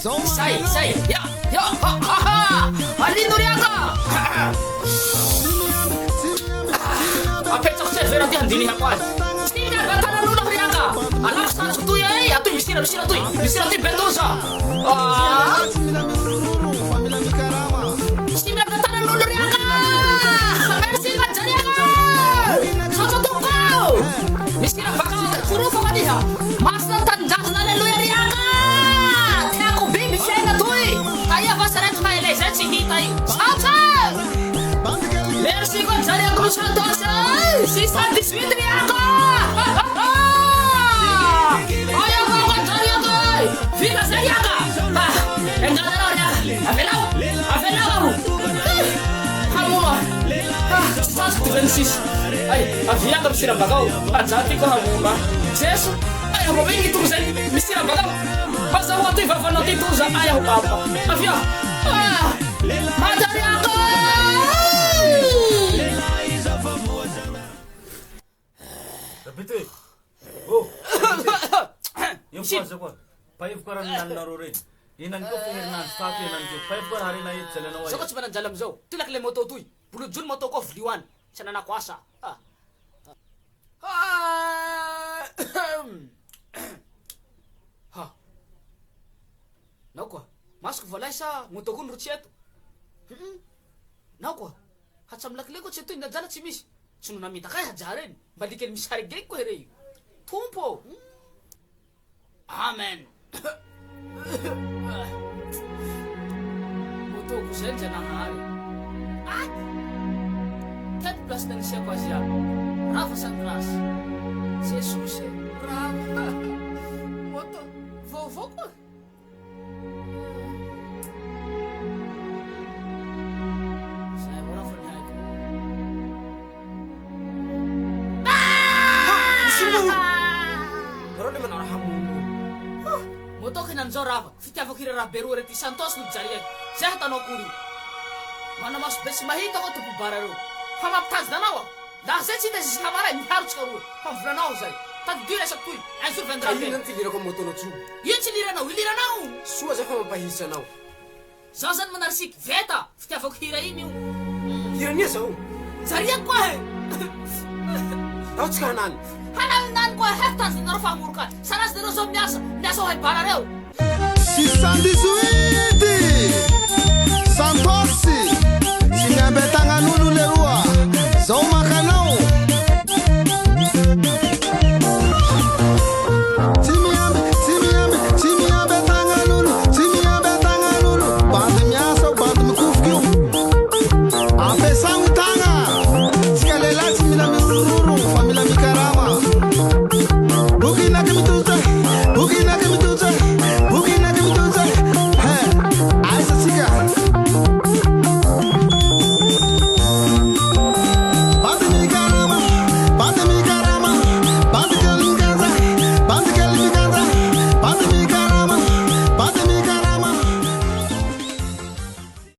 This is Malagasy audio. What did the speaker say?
Say, ya, ha, ha, ha. Alino riaka. Apek saya berarti handini hakuan. Tidak bataran lunak riaka. Anak sana sutu ya, atuh bisira tu bentosa. Tidak bataran lunak riaka. Merci macam riaka. Satu kau. Bisira bakal suruh kau dia. Masa tanjak nale lu ya riaka. Aku baby saya tu. Ayah pasaran tu nale saya cihitai. Samsung. Merci kau cari aku santos. Si Santi Switri aku. Ayo kau cari aku. Fika saya aku. Enggak ada orang. Afelau. Kamu mah. Santi defensis. Ay, avia kamu sirap bagau. Ajati ko kamu mah. Jesus. Ayaw mo bing itu sen. Misira bagau. Basta waktu ifafa nanti tu sa ayaw papa. Avia. Madari aku. Betul. Oh. Yung pasok ko. 5 karan nan narurin. Inan ko pihirnan statu inan ko. 5 kar hari na yun sila na wala. Sokot sebenarnya dalam zau. Tulak le moto tuy. Bulu jun moto ko fliwan. Sana na kuasa. Ha. Nauko. Masuk valai sa moto kun ruciet. Nauko. Hatsam lakle ko situ inda jalan simis. Sunu nami takai hajarin. Balikin misari gek ko herei. Tumpo. Amen. Moto ko sen jana hari. Tet plus dan siapa siapa. Rafa Sandras. Jesus. Rafa. Moto. Vovo ko. Saya orang fernah ko. Pero di man araham mo. Moto kinanzo Rafa. Fitya fakira Raberu reti Santos nu jarian. Saya tanok kuri. Mana mas besimahito ko tu bararo. Hamaptas danawa. Dahse cita si kamara ni harus karu. Hamfranau sai. Tad dira sa tui. Ansur vendra. Kali nanti dira ko moto no chu. Yun cilira na wilira na. Sua sa kama pahisa na. Zasan manarsik veta. Fitya fakira ini. Dira niya sa. Jarian ko he. Tau kanan. Hanan nan ko hektas ni narfa murka. Sanas dero som nyasa. Nyaso hay barareo.